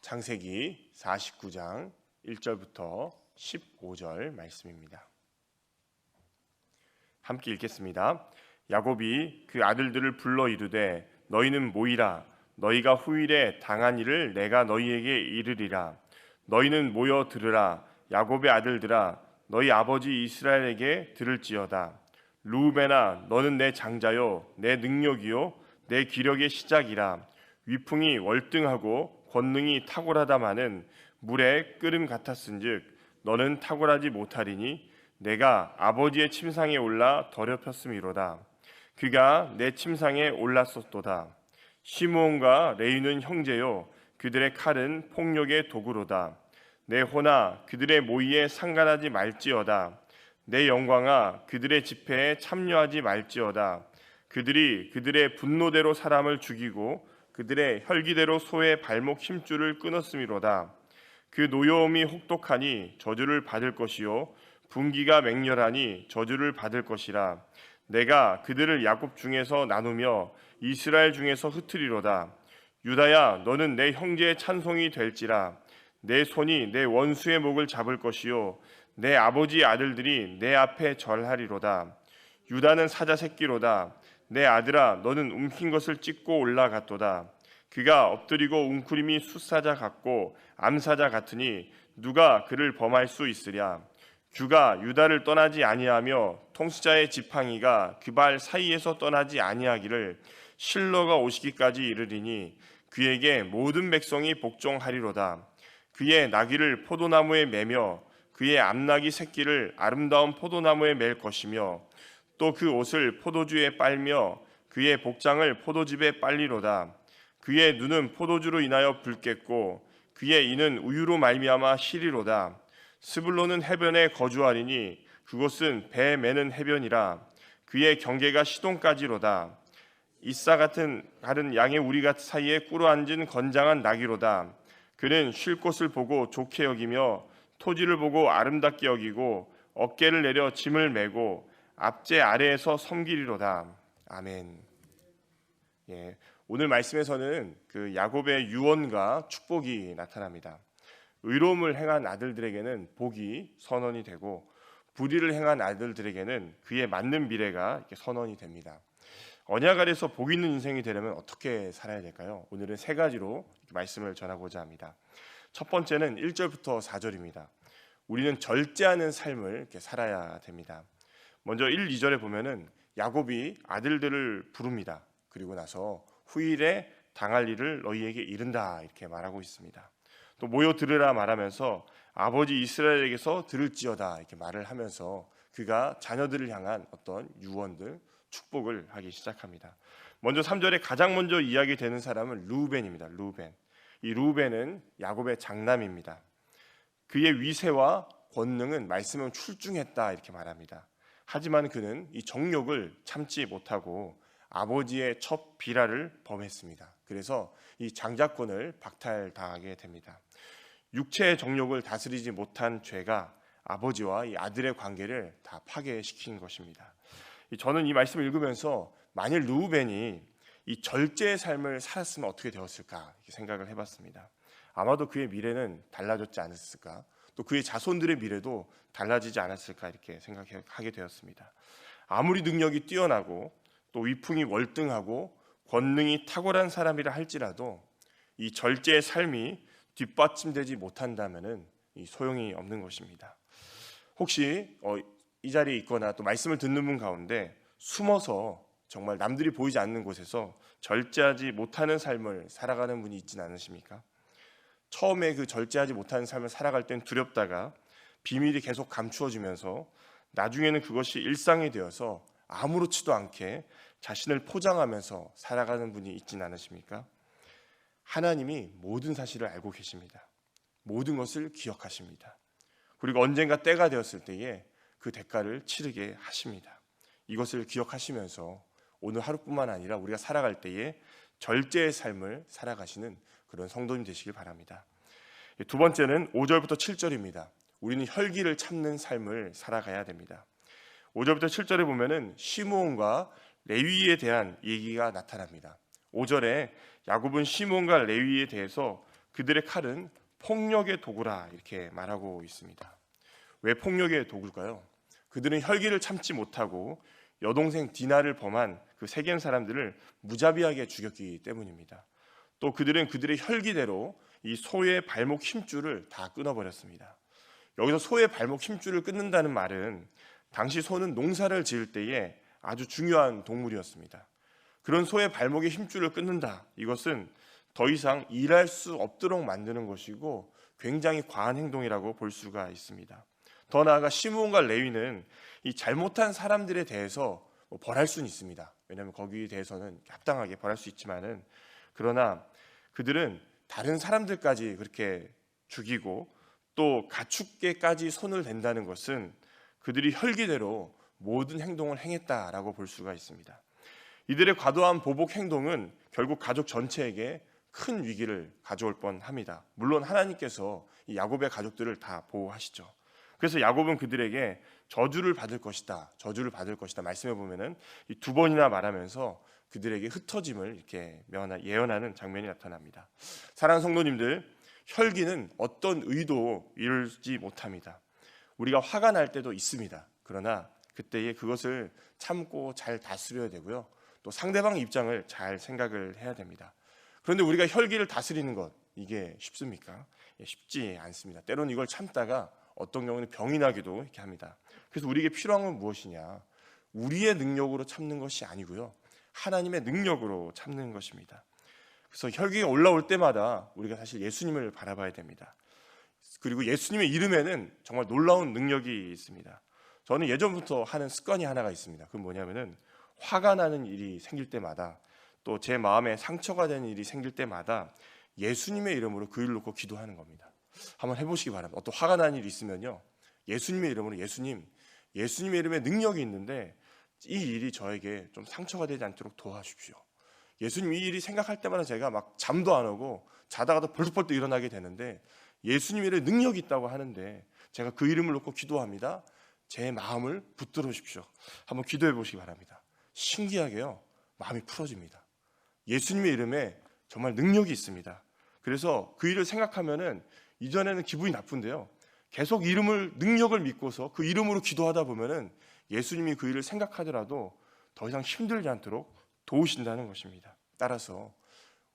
창세기 49장 1절부터 15절 말씀입니다. 함께 읽겠습니다. 야곱이 그 아들들을 불러 이르되 너희는 모이라. 너희가 후일에 당한 일을 내가 너희에게 이르리라. 너희는 모여 들으라. 야곱의 아들들아, 너희 아버지 이스라엘에게 들을지어다. 르우벤아, 너는 내 장자요 내 능력이요 내 기력의 시작이라. 위풍이 월등하고 권능이 탁월하다마는 물에 끓음 같았은즉 너는 탁월하지 못하리니 내가 아버지의 침상에 올라 더럽혔음이로다. 그가 내 침상에 올랐었도다. 시므온과 레위는 형제요 그들의 칼은 폭력의 도구로다. 내 호나 그들의 모의에 상관하지 말지어다. 내 영광아 그들의 집회에 참여하지 말지어다. 그들이 그들의 분노대로 사람을 죽이고 그들의 혈기대로 소의 발목 힘줄을 끊었음이로다. 그 노여움이 혹독하니 저주를 받을 것이요 분기가 맹렬하니 저주를 받을 것이라. 내가 그들을 야곱 중에서 나누며 이스라엘 중에서 흩으리로다. 유다야, 너는 내 형제의 찬송이 될지라. 내 손이 내 원수의 목을 잡을 것이요 내 아버지 아들들이 내 앞에 절하리로다. 유다는 사자 새끼로다. 내 아들아, 너는 움킨 것을 찢고 올라갔도다. 그가 엎드리고 웅크림이 숫사자 같고 암사자 같으니 누가 그를 범할 수 있으랴. 규가 유다를 떠나지 아니하며 통수자의 지팡이가 그 발 사이에서 떠나지 아니하기를 실로가 오시기까지 이르리니 그에게 모든 백성이 복종하리로다. 그의 나귀를 포도나무에 매며 그의 암나귀 새끼를 아름다운 포도나무에 맬 것이며 또 그 옷을 포도주에 빨며 그의 복장을 포도즙에 빨리로다. 그의 눈은 포도주로 인하여 붉겠고 그의 이는 우유로 말미암아 시리로다. 스불론은 해변에 거주하리니 그곳은 배 매는 해변이라. 그의 경계가 시돈까지로다. 이싸 같은 가른 양의 우리가 사이에 꿇어앉은 건장한 나귀로다. 그는 쉴 곳을 보고 좋게 여기며 토지를 보고 아름답게 여기고 어깨를 내려 짐을 메고 앞제 아래에서 섬기리로다. 아멘. 오늘 말씀에서는 그 야곱의 유언과 축복이 나타납니다. 의로움을 행한 아들들에게는 복이 선언이 되고 불의를 행한 아들들에게는 그에 맞는 미래가 이렇게 선언이 됩니다. 언약 아래서 복 있는 인생이 되려면 어떻게 살아야 될까요? 오늘은 세 가지로 말씀을 전하고자 합니다. 첫 번째는 1절부터 4절입니다. 우리는 절제하는 삶을 이렇게 살아야 됩니다. 먼저 1, 2절에 보면은 야곱이 아들들을 부릅니다. 그리고 나서 후일에 당할 일을 너희에게 이른다 이렇게 말하고 있습니다. 또 모여 들으라 말하면서 아버지 이스라엘에게서 들을지어다 이렇게 말을 하면서 그가 자녀들을 향한 어떤 유언들, 축복을 하기 시작합니다. 먼저 3절에 가장 먼저 이야기되는 사람은 르우벤입니다. 르우벤. 이 르우벤은 야곱의 장남입니다. 그의 위세와 권능은 말씀은 출중했다 이렇게 말합니다. 하지만 그는 이 정욕을 참지 못하고 아버지의 첫 비라를 범했습니다. 그래서 이 장자권을 박탈당하게 됩니다. 육체의 정욕을 다스리지 못한 죄가 아버지와 이 아들의 관계를 다 파괴시킨 것입니다. 저는 이 말씀을 읽으면서 만일 르우벤이 이 절제의 삶을 살았으면 어떻게 되었을까 이렇게 생각을 해봤습니다. 아마도 그의 미래는 달라졌지 않았을까, 또 그의 자손들의 미래도 달라지지 않았을까 이렇게 생각하게 되었습니다. 아무리 능력이 뛰어나고 또 위풍이 월등하고 권능이 탁월한 사람이라 할지라도 이 절제의 삶이 뒷받침되지 못한다면은 이 소용이 없는 것입니다. 혹시 이 자리에 있거나 또 말씀을 듣는 분 가운데 숨어서 정말 남들이 보이지 않는 곳에서 절제하지 못하는 삶을 살아가는 분이 있지는 않으십니까? 처음에 그 절제하지 못하는 삶을 살아갈 땐 두렵다가 비밀이 계속 감추어지면서 나중에는 그것이 일상이 되어서 아무렇지도 않게 자신을 포장하면서 살아가는 분이 있지는 않으십니까? 하나님이 모든 사실을 알고 계십니다. 모든 것을 기억하십니다. 그리고 언젠가 때가 되었을 때에 그 대가를 치르게 하십니다. 이것을 기억하시면서 오늘 하루뿐만 아니라 우리가 살아갈 때에 절제의 삶을 살아가시는 그런 성도님 되시길 바랍니다. 두 번째는 5절부터 7절입니다. 우리는 혈기를 참는 삶을 살아가야 됩니다. 5절부터 7절에 보면은 시므온과 레위에 대한 얘기가 나타납니다. 5절에 야곱은 시므온과 레위에 대해서 그들의 칼은 폭력의 도구라 이렇게 말하고 있습니다. 왜 폭력의 도구일까요? 그들은 혈기를 참지 못하고 여동생 디나를 범한 그 세겜 사람들을 무자비하게 죽였기 때문입니다. 또 그들은 그들의 혈기대로 이 소의 발목 힘줄을 다 끊어버렸습니다. 여기서 소의 발목 힘줄을 끊는다는 말은 당시 소는 농사를 지을 때에 아주 중요한 동물이었습니다. 그런 소의 발목의 힘줄을 끊는다. 이것은 더 이상 일할 수 없도록 만드는 것이고 굉장히 과한 행동이라고 볼 수가 있습니다. 더 나아가 시므온과 레위는 이 잘못한 사람들에 대해서 벌할 수는 있습니다. 왜냐하면 거기에 대해서는 합당하게 벌할 수 있지만은, 그러나 그들은 다른 사람들까지 그렇게 죽이고 또 가축계까지 손을 댄다는 것은 그들이 혈기대로 모든 행동을 행했다라고 볼 수가 있습니다. 이들의 과도한 보복 행동은 결국 가족 전체에게 큰 위기를 가져올 뻔합니다. 물론 하나님께서 이 야곱의 가족들을 다 보호하시죠. 그래서 야곱은 그들에게 저주를 받을 것이다, 저주를 받을 것이다 말씀해 보면은 이 두 번이나 말하면서 그들에게 흩어짐을 이렇게 예언하는 장면이 나타납니다. 사랑하는 성도님들, 혈기는 어떤 의도 이루지 못합니다. 우리가 화가 날 때도 있습니다. 그러나 그때에 그것을 참고 잘 다스려야 되고요. 또 상대방의 입장을 잘 생각을 해야 됩니다. 그런데 우리가 혈기를 다스리는 것, 이게 쉽습니까? 쉽지 않습니다. 때로는 이걸 참다가 어떤 경우는 병이 나기도 이렇게 합니다. 그래서 우리에게 필요한 건 무엇이냐? 우리의 능력으로 참는 것이 아니고요, 하나님의 능력으로 참는 것입니다. 그래서 혈기가 올라올 때마다 우리가 사실 예수님을 바라봐야 됩니다. 그리고 예수님의 이름에는 정말 놀라운 능력이 있습니다. 저는 예전부터 하는 습관이 하나가 있습니다. 그건 뭐냐면은 화가 나는 일이 생길 때마다, 또 제 마음에 상처가 되는 일이 생길 때마다 예수님의 이름으로 그 일을 놓고 기도하는 겁니다. 한번 해보시기 바랍니다. 어떤 화가 나는 일이 있으면요, 예수님의 이름으로 예수님의 이름에 능력이 있는데 이 일이 저에게 좀 상처가 되지 않도록 도와주십시오. 예수님 이 일이 생각할 때마다 제가 막 잠도 안 오고 자다가도 벌떡벌떡 일어나게 되는데 예수님의 이름에 능력이 있다고 하는데 제가 그 이름을 놓고 기도합니다. 제 마음을 붙들어 주십시오. 한번 기도해 보시기 바랍니다. 신기하게요, 마음이 풀어집니다. 예수님의 이름에 정말 능력이 있습니다. 그래서 그 일을 생각하면은 이전에는 기분이 나쁜데요, 계속 능력을 믿고서 그 이름으로 기도하다 보면은 예수님이 그 일을 생각하더라도 더 이상 힘들지 않도록 도우신다는 것입니다. 따라서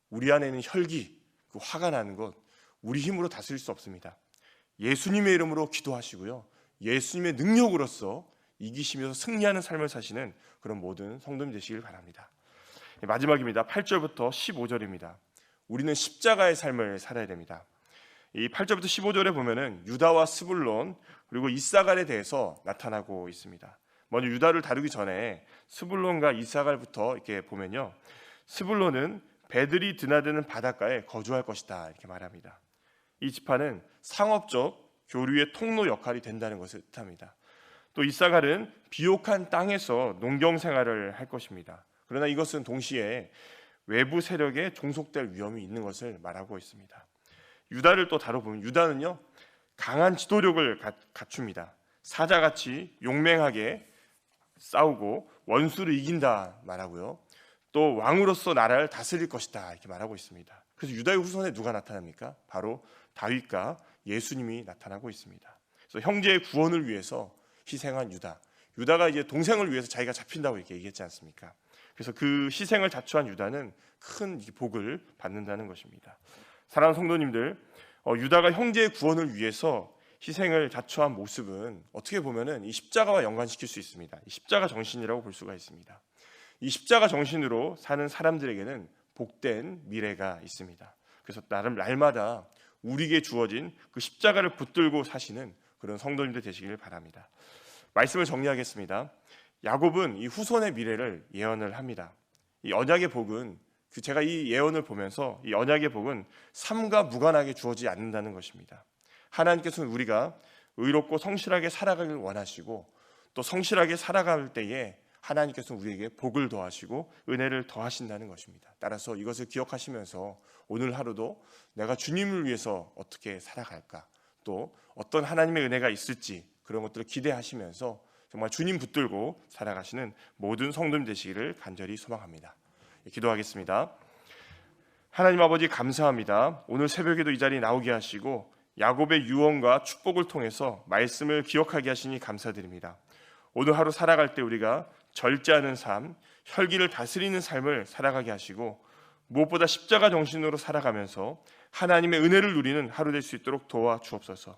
우리 안에 있는 혈기, 그 화가 나는 것, 우리 힘으로 다스릴 수 없습니다. 예수님의 이름으로 기도하시고요, 예수님의 능력으로서 이기시면서 승리하는 삶을 사시는 그런 모든 성도님 되시길 바랍니다. 마지막입니다. 8절부터 15절입니다. 우리는 십자가의 삶을 살아야 됩니다. 이 8절부터 15절에 보면은 유다와 스불론 그리고 이사갈에 대해서 나타나고 있습니다. 먼저 유다를 다루기 전에 스불론과 이사갈부터 이렇게 보면요, 스불론은 배들이 드나드는 바닷가에 거주할 것이다 이렇게 말합니다. 이 지파는 상업적 교류의 통로 역할이 된다는 것을 뜻합니다. 또 이사갈은 비옥한 땅에서 농경 생활을 할 것입니다. 그러나 이것은 동시에 외부 세력에 종속될 위험이 있는 것을 말하고 있습니다. 유다를 또 다뤄보면 유다는요, 강한 지도력을 갖춥니다. 사자같이 용맹하게 싸우고 원수를 이긴다 말하고요, 또 왕으로서 나라를 다스릴 것이다 이렇게 말하고 있습니다. 그래서 유다의 후손에 누가 나타납니까? 바로 다윗과 예수님이 나타나고 있습니다. 그래서 형제의 구원을 위해서 희생한 유다가 이제 동생을 위해서 자기가 잡힌다고 이렇게 얘기했지 않습니까? 그래서 그 희생을 자초한 유다는 큰 복을 받는다는 것입니다. 사랑하는 성도님들, 유다가 형제의 구원을 위해서 희생을 자초한 모습은 어떻게 보면은 이 십자가와 연관시킬 수 있습니다. 이 십자가 정신이라고 볼 수가 있습니다. 이 십자가 정신으로 사는 사람들에게는 복된 미래가 있습니다. 그래서 날마다 우리에게 주어진 그 십자가를 붙들고 사시는 그런 성도님들 되시길 바랍니다. 말씀을 정리하겠습니다. 야곱은 이 후손의 미래를 예언을 합니다. 이 언약의 복은, 제가 이 예언을 보면서 이 언약의 복은 삶과 무관하게 주어지지 않는다는 것입니다. 하나님께서는 우리가 의롭고 성실하게 살아가길 원하시고, 또 성실하게 살아갈 때에 하나님께서는 우리에게 복을 더하시고 은혜를 더하신다는 것입니다. 따라서 이것을 기억하시면서 오늘 하루도 내가 주님을 위해서 어떻게 살아갈까, 또 어떤 하나님의 은혜가 있을지 그런 것들을 기대하시면서 정말 주님 붙들고 살아가시는 모든 성도님 되시기를 간절히 소망합니다. 기도하겠습니다. 하나님 아버지 감사합니다. 오늘 새벽에도 이 자리에 나오게 하시고 야곱의 유언과 축복을 통해서 말씀을 기억하게 하시니 감사드립니다. 오늘 하루 살아갈 때 우리가 절제하는 삶, 혈기를 다스리는 삶을 살아가게 하시고 무엇보다 십자가 정신으로 살아가면서 하나님의 은혜를 누리는 하루 될 수 있도록 도와주옵소서.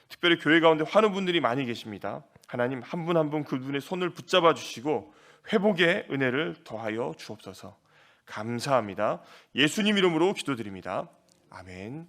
특별히 교회 가운데 환우 분들이 많이 계십니다. 하나님 한 분 한 분 그분의 손을 붙잡아 주시고 회복의 은혜를 더하여 주옵소서. 감사합니다. 예수님 이름으로 기도드립니다. 아멘.